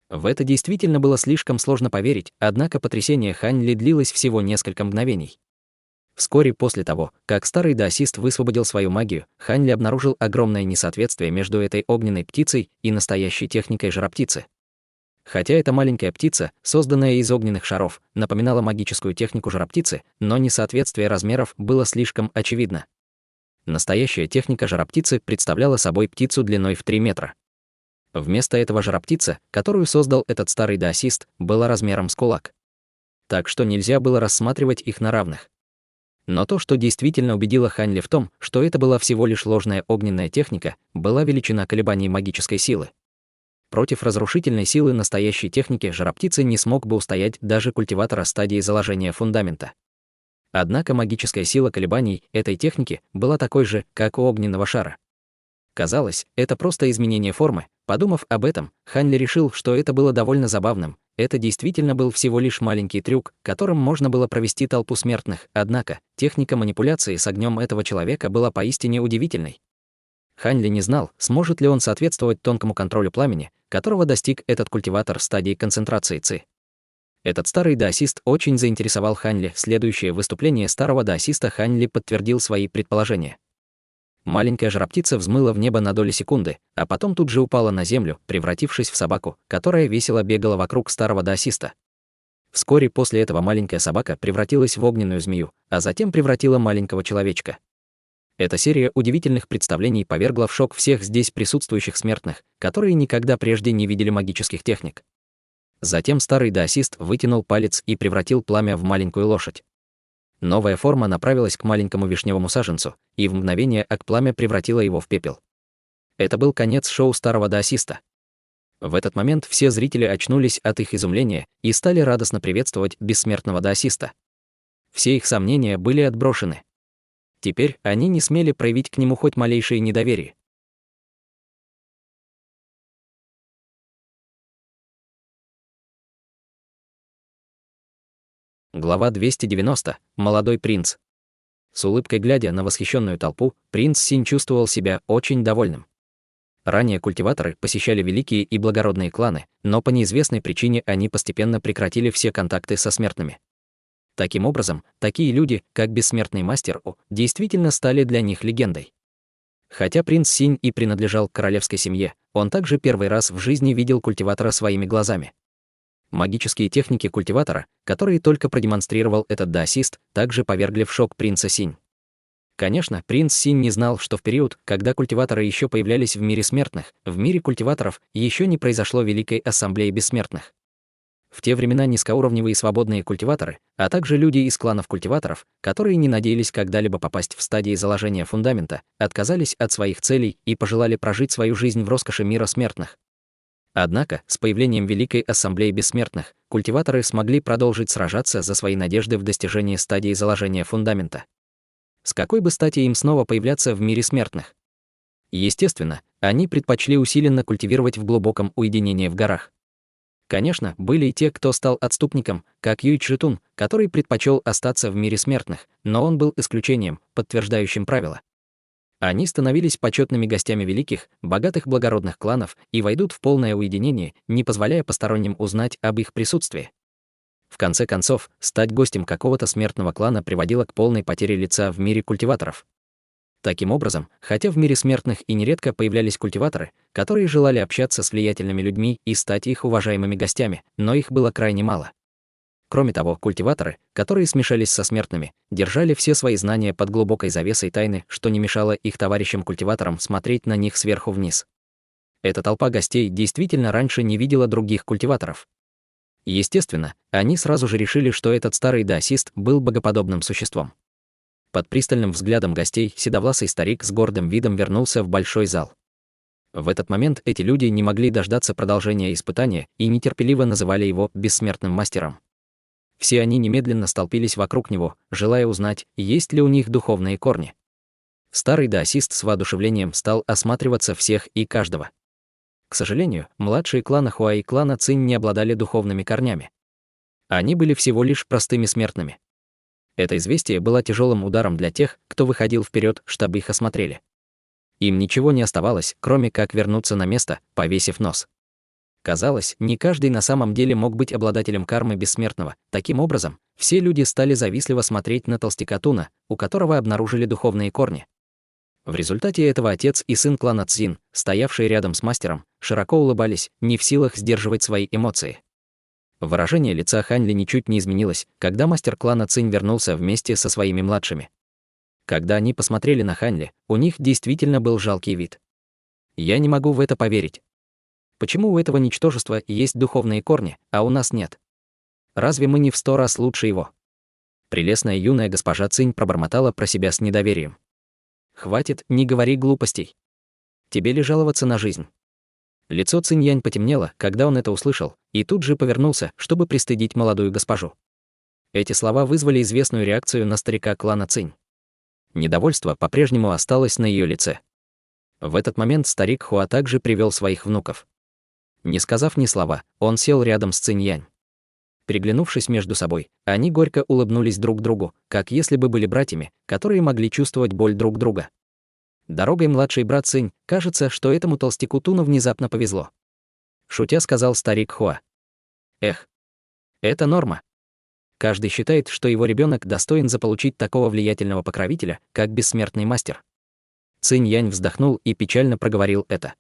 A: В это действительно было слишком сложно поверить, однако потрясение Хань Ли длилось всего несколько мгновений. Вскоре после того, как старый даосист высвободил свою магию, Хань Ли обнаружил огромное несоответствие между этой огненной птицей и настоящей техникой жар-птицы. Хотя эта маленькая птица, созданная из огненных шаров, напоминала магическую технику жар-птицы, но несоответствие размеров было слишком очевидно. Настоящая техника жар-птицы представляла собой птицу длиной в 3 метра. Вместо этого жар-птица, которую создал этот старый даосист, была размером с кулак. Так что нельзя было рассматривать их на равных. Но то, что действительно убедило Хань Ли в том, что это была всего лишь ложная огненная техника, была величина колебаний магической силы. Против разрушительной силы настоящей техники жар-птицы не смог бы устоять даже культиватора стадии заложения фундамента. Однако магическая сила колебаний этой техники была такой же, как у огненного шара. Казалось, это просто изменение формы. Подумав об этом, Хань Ли решил, что это было довольно забавным. Это действительно был всего лишь маленький трюк, которым можно было провести толпу смертных, однако техника манипуляции с огнем этого человека была поистине удивительной. Хань Ли не знал, сможет ли он соответствовать тонкому контролю пламени, которого достиг этот культиватор стадии концентрации Ци. Этот старый даосист очень заинтересовал Хань Ли. Следующее выступление старого даосиста Хань Ли подтвердил свои предположения. Маленькая жар-птица взмыла в небо на доли секунды, а потом тут же упала на землю, превратившись в собаку, которая весело бегала вокруг старого даосиста. Вскоре после этого маленькая собака превратилась в огненную змею, а затем превратила маленького человечка. Эта серия удивительных представлений повергла в шок всех здесь присутствующих смертных, которые никогда прежде не видели магических техник. Затем старый даосист вытянул палец и превратил пламя в маленькую лошадь. Новая форма направилась к маленькому вишневому саженцу, и в мгновение пламя превратило его в пепел. Это был конец шоу старого даосиста. В этот момент все зрители очнулись от их изумления и стали радостно приветствовать бессмертного даосиста. Все их сомнения были отброшены. Теперь они не смели проявить к нему хоть малейшее недоверие. Глава 290. Молодой принц. С улыбкой глядя на восхищенную толпу, принц Синь чувствовал себя очень довольным. Ранее культиваторы посещали великие и благородные кланы, но по неизвестной причине они постепенно прекратили все контакты со смертными. Таким образом, такие люди, как бессмертный мастер О, действительно стали для них легендой. Хотя принц Синь и принадлежал к королевской семье, он также первый раз в жизни видел культиватора своими глазами. Магические техники культиватора, которые только продемонстрировал этот даосист, также повергли в шок принца Синь. Конечно, принц Синь не знал, что в период, когда культиваторы еще появлялись в мире смертных, в мире культиваторов еще не произошло Великой Ассамблеи Бессмертных. В те времена низкоуровневые свободные культиваторы, а также люди из кланов культиваторов, которые не надеялись когда-либо попасть в стадии заложения фундамента, отказались от своих целей и пожелали прожить свою жизнь в роскоши мира смертных. Однако, с появлением Великой Ассамблеи Бессмертных, культиваторы смогли продолжить сражаться за свои надежды в достижении стадии заложения фундамента. С какой бы стати им снова появляться в мире смертных? Естественно, они предпочли усиленно культивировать в глубоком уединении в горах. Конечно, были и те, кто стал отступником, как Юй Чжитун, который предпочел остаться в мире смертных, но он был исключением, подтверждающим правило. Они становились почетными гостями великих, богатых благородных кланов и войдут в полное уединение, не позволяя посторонним узнать об их присутствии. В конце концов, стать гостем какого-то смертного клана приводило к полной потере лица в мире культиваторов. Таким образом, хотя в мире смертных и нередко появлялись культиваторы, которые желали общаться с влиятельными людьми и стать их уважаемыми гостями, но их было крайне мало. Кроме того, культиваторы, которые смешались со смертными, держали все свои знания под глубокой завесой тайны, что не мешало их товарищам-культиваторам смотреть на них сверху вниз. Эта толпа гостей действительно раньше не видела других культиваторов. Естественно, они сразу же решили, что этот старый даосист был богоподобным существом. Под пристальным взглядом гостей седовласый старик с гордым видом вернулся в большой зал. В этот момент эти люди не могли дождаться продолжения испытания и нетерпеливо называли его бессмертным мастером. Все они немедленно столпились вокруг него, желая узнать, есть ли у них духовные корни. Старый даосист с воодушевлением стал осматриваться всех и каждого. К сожалению, младшие клана Хуа и клана Цинь не обладали духовными корнями. Они были всего лишь простыми смертными. Это известие было тяжелым ударом для тех, кто выходил вперед, чтобы их осмотрели. Им ничего не оставалось, кроме как вернуться на место, повесив нос. Казалось, не каждый на самом деле мог быть обладателем кармы бессмертного. Таким образом, все люди стали завистливо смотреть на толстяка Туна, у которого обнаружили духовные корни. В результате этого отец и сын клана Цзин, стоявшие рядом с мастером, широко улыбались, не в силах сдерживать свои эмоции. Выражение лица Хань Ли ничуть не изменилось, когда мастер клана Цинь вернулся вместе со своими младшими. Когда они посмотрели на Хань Ли, у них действительно был жалкий вид. «Я не могу в это поверить. Почему у этого ничтожества есть духовные корни, а у нас нет? Разве мы не в 100 раз лучше его?» Прелестная юная госпожа Цинь пробормотала про себя с недоверием. «Хватит, не говори глупостей. Тебе ли жаловаться на жизнь?» Лицо Цинь-Янь потемнело, когда он это услышал, и тут же повернулся, чтобы пристыдить молодую госпожу. Эти слова вызвали известную реакцию на старика клана Цинь. Недовольство по-прежнему осталось на ее лице. В этот момент старик Хуа также привел своих внуков. Не сказав ни слова, он сел рядом с Цинь-Янь. Переглянувшись между собой, они горько улыбнулись друг другу, как если бы были братьями, которые могли чувствовать боль друг друга. «Дорогой, младший брат Цинь, кажется, что этому толстяку Туну внезапно повезло», шутя сказал старик Хуа. «Эх, это норма. Каждый считает, что его ребенок достоин заполучить такого влиятельного покровителя, как бессмертный мастер». Цинь-Янь вздохнул и печально проговорил это.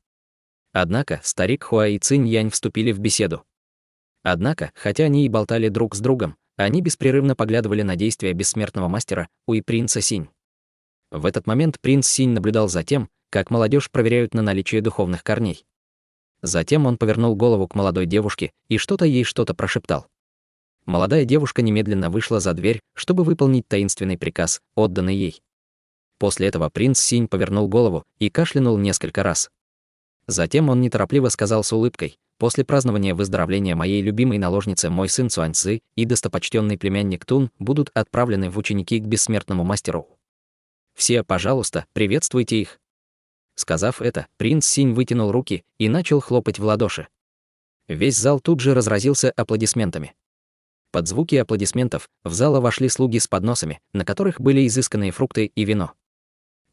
A: Однако старик Хуа и Цинь-Янь вступили в беседу. Однако, хотя они и болтали друг с другом, они беспрерывно поглядывали на действия бессмертного мастера Уи принца Синь. В этот момент принц Синь наблюдал за тем, как молодежь проверяют на наличие духовных корней. Затем он повернул голову к молодой девушке и ей что-то прошептал. Молодая девушка немедленно вышла за дверь, чтобы выполнить таинственный приказ, отданный ей. После этого принц Синь повернул голову и кашлянул несколько раз. Затем он неторопливо сказал с улыбкой: «После празднования выздоровления моей любимой наложницы мой сын Цюаньцзы и достопочтенный племянник Тун будут отправлены в ученики к бессмертному мастеру. Все, пожалуйста, приветствуйте их». Сказав это, принц Синь вытянул руки и начал хлопать в ладоши. Весь зал тут же разразился аплодисментами. Под звуки аплодисментов в зал вошли слуги с подносами, на которых были изысканные фрукты и вино.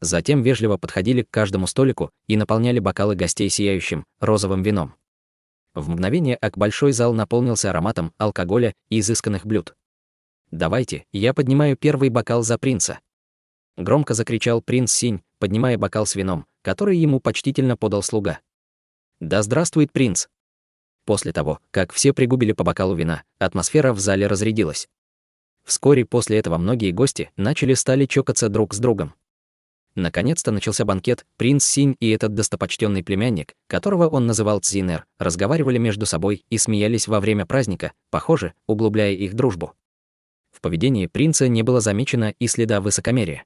A: Затем вежливо подходили к каждому столику и наполняли бокалы гостей сияющим, розовым вином. В мгновение ока большой зал наполнился ароматом алкоголя и изысканных блюд. «Давайте, я поднимаю первый бокал за принца!» Громко закричал принц Синь, поднимая бокал с вином, который ему почтительно подал слуга. «Да здравствует принц!» После того, как все пригубили по бокалу вина, атмосфера в зале разрядилась. Вскоре после этого многие гости стали чокаться друг с другом. Наконец-то начался банкет. Принц Синь и этот достопочтенный племянник, которого он называл Цзинер, разговаривали между собой и смеялись во время праздника, похоже, углубляя их дружбу. В поведении принца не было замечено и следа высокомерия.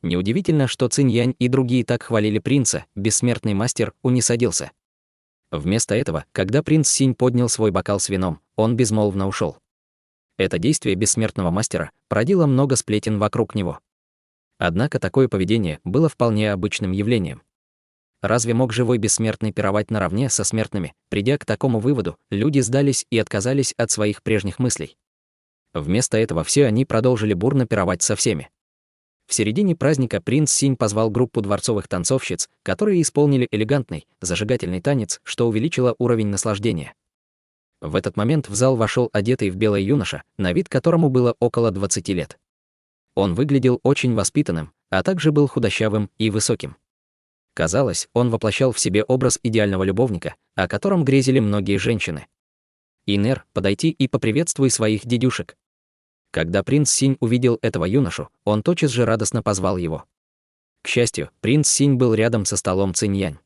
A: Неудивительно, что Цинь-Янь и другие так хвалили принца, бессмертный мастер не садился. Вместо этого, когда принц Синь поднял свой бокал с вином, он безмолвно ушел. Это действие бессмертного мастера породило много сплетен вокруг него. Однако такое поведение было вполне обычным явлением. Разве мог живой бессмертный пировать наравне со смертными? Придя к такому выводу, люди сдались и отказались от своих прежних мыслей. Вместо этого все они продолжили бурно пировать со всеми. В середине праздника принц Синь позвал группу дворцовых танцовщиц, которые исполнили элегантный, зажигательный танец, что увеличило уровень наслаждения. В этот момент в зал вошел одетый в белое юноша, на вид которому было около 20 лет. Он выглядел очень воспитанным, а также был худощавым и высоким. Казалось, он воплощал в себе образ идеального любовника, о котором грезили многие женщины. «Инер, подойти и поприветствуй своих дядюшек». Когда принц Синь увидел этого юношу, он тотчас же радостно позвал его. К счастью, принц Синь был рядом со столом Цинь-Янь.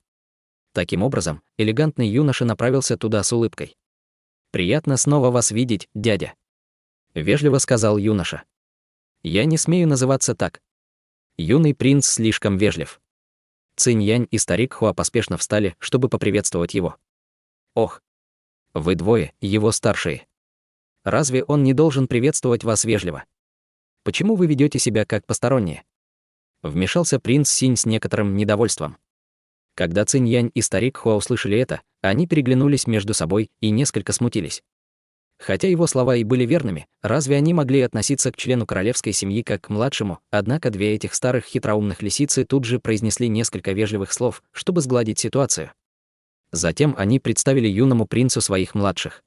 A: Таким образом, элегантный юноша направился туда с улыбкой. «Приятно снова вас видеть, дядя», — вежливо сказал юноша. «Я не смею называться так. Юный принц слишком вежлив». Цинь-Янь и старик Хуа поспешно встали, чтобы поприветствовать его. «Ох, вы двое, его старшие. Разве он не должен приветствовать вас вежливо? Почему вы ведете себя как посторонние?» Вмешался принц Синь с некоторым недовольством. Когда Цинь-Янь и старик Хуа услышали это, они переглянулись между собой и несколько смутились. Хотя его слова и были верными, разве они могли относиться к члену королевской семьи как к младшему? Однако две этих старых хитроумных лисицы тут же произнесли несколько вежливых слов, чтобы сгладить ситуацию. Затем они представили юному принцу своих младших.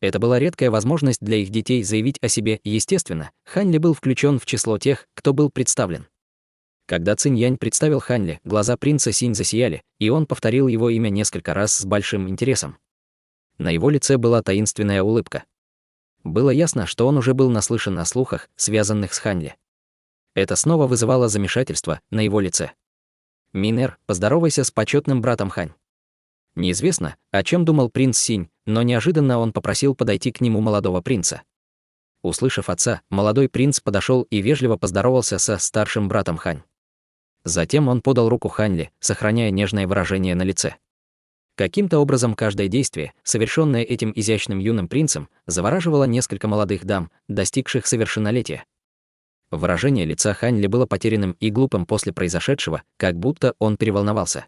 A: Это была редкая возможность для их детей заявить о себе, и, естественно, Хань Ли был включен в число тех, кто был представлен. Когда Цинь-Янь представил Хань Ли, глаза принца Синь засияли, и он повторил его имя несколько раз с большим интересом. На его лице была таинственная улыбка. Было ясно, что он уже был наслышан о слухах, связанных с Хань Ли. Это снова вызывало замешательство на его лице. «Минер, поздоровайся с почетным братом Хань». Неизвестно, о чем думал принц Синь, но неожиданно он попросил подойти к нему молодого принца. Услышав отца, молодой принц подошел и вежливо поздоровался со старшим братом Хань. Затем он подал руку Хань Ли, сохраняя нежное выражение на лице. Каким-то образом каждое действие, совершенное этим изящным юным принцем, завораживало несколько молодых дам, достигших совершеннолетия. Выражение лица Хань Ли было потерянным и глупым после произошедшего, как будто он переволновался.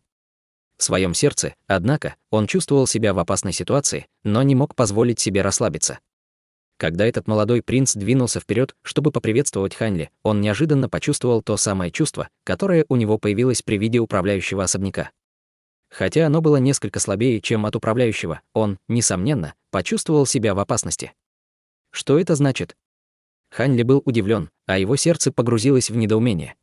A: В своем сердце, однако, он чувствовал себя в опасной ситуации, но не мог позволить себе расслабиться. Когда этот молодой принц двинулся вперед, чтобы поприветствовать Хань Ли, он неожиданно почувствовал то самое чувство, которое у него появилось при виде управляющего особняка. Хотя оно было несколько слабее, чем от управляющего, он, несомненно, почувствовал себя в опасности. Что это значит? Хань Ли был удивлен, а его сердце погрузилось в недоумение.